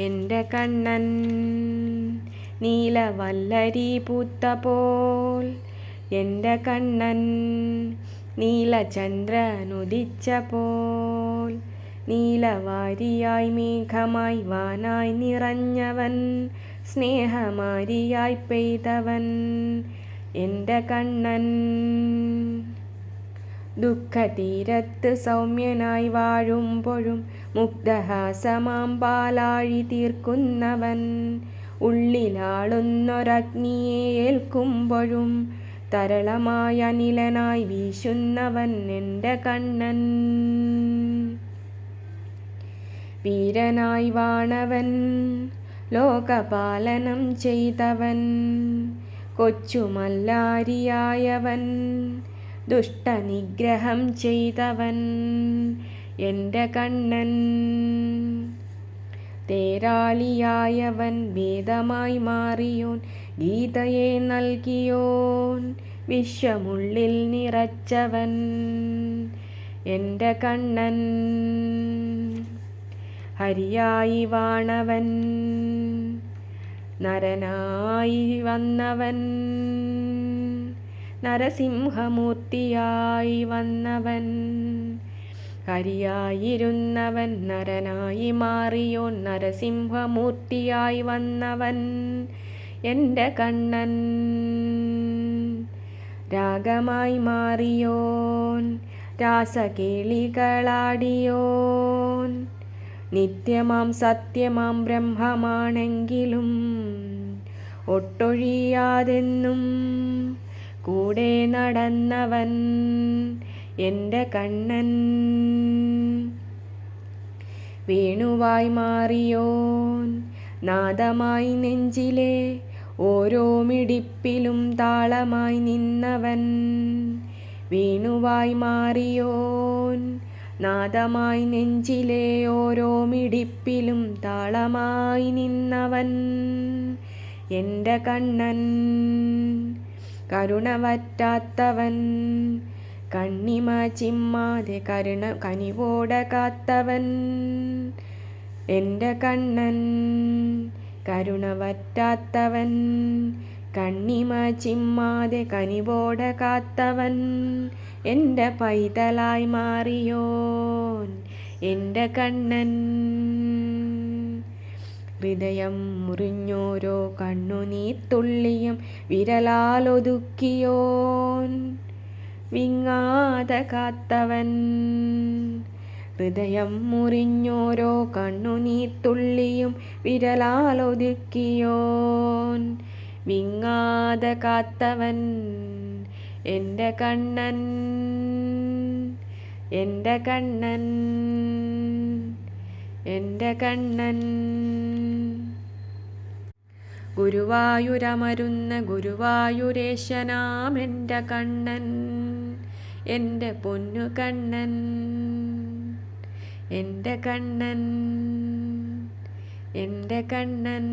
എൻ്റെ കണ്ണൻ നീലവല്ലരി പൂത്ത പോൽ, എൻ്റെ കണ്ണൻ നീലചന്ദ്രനുദിച്ച പോൽ, നീലവാരിയായി മേഘമായി വാനായി നിറഞ്ഞവൻ, സ്നേഹമാരിയായി പെയ്തവൻ എൻ്റെ കണ്ണൻ. ദുഃഖതീരത്ത് സൗമ്യനായി വാഴുമ്പോഴും മുഗ്ധഹാസമാം പാലാഴി തീർക്കുന്നവൻ, ഉള്ളിലാളുന്നൊരഗ്നിയെ ഏൽക്കുമ്പോഴും തരളമായ നിലനായി വീശുന്നവൻ എൻ്റെ കണ്ണൻ. വീരനായി വാണവൻ, ലോകപാലനം ചെയ്തവൻ, കൊച്ചുമല്ലാരിയായവൻ, ദുഷ്ടനിഗ്രഹം ചെയ്തവൻ എൻ്റെ കണ്ണൻ. തേരാളിയായവൻ, വേദമായി മാറിയോൻ, ഗീതയെ നൽകിയോൻ, വിശ്വമുള്ളിൽ നിറച്ചവൻ എൻ്റെ കണ്ണൻ. ഹരിയായി വാണവൻ, നരനായി വന്നവൻ, നരസിംഹമൂർത്തിയായി വന്നവൻ, ഹരിയായിരുന്നവൻ നരനായി മാറിയോൻ, നരസിംഹമൂർത്തിയായി വന്നവൻ എൻ്റെ കണ്ണൻ. രാഗമായി മാറിയോൻ, രാസകേളികളാടിയോൻ, നിത്യമാം സത്യമാം ബ്രഹ്മമാണെങ്കിലും ഒട്ടൊഴിയാതെന്നും കൂടെ നടന്നവൻ എൻ്റെ കണ്ണൻ. വേണുവായി മാറിയോൻ, നാദമായി നെഞ്ചിലെ ഓരോ മിടിപ്പിലും താളമായി നിന്നവൻ, വേണുവായി മാറിയോൻ, നാദമായി നെഞ്ചിലെ ഓരോ മിടിപ്പിലും താളമായി നിന്നവൻ എൻ്റെ കണ്ണൻ. കരുണ വറ്റാത്തവൻ, കണ്ണിമ ചിമ്മാതെ കനിവോടെ കാത്തവൻ എൻ്റെ കണ്ണൻ. കരുണ വറ്റാത്തവൻ, കണ്ണിമ ചിമ്മാതെ കനിവോടെ കാത്തവൻ എൻ്റെ പൈതലായി മാറിയോൻ എൻ്റെ കണ്ണൻ. ഹൃദയം മുറിഞ്ഞോരോ കണ്ണുനീർത്തുള്ളിയും വിരലാലൊതുക്കിയോൻ, വിങ്ങാതെ കാത്തവൻ. ഹൃദയം മുറിഞ്ഞോരോ കണ്ണുനീർത്തുള്ളിയും വിരലാലൊതുക്കിയോൻ, വിങ്ങാതെ കാത്തവൻ എൻ്റെ കണ്ണൻ. എൻ്റെ കണ്ണൻ, എൻ്റെ കണ്ണൻ. ഗുരുവായൂരമരുന്ന ഗുരുവായൂരേശനാം എൻ്റെ കണ്ണൻ, എൻ്റെ പൊന്നു കണ്ണൻ, എൻ്റെ കണ്ണൻ, എൻ്റെ കണ്ണൻ.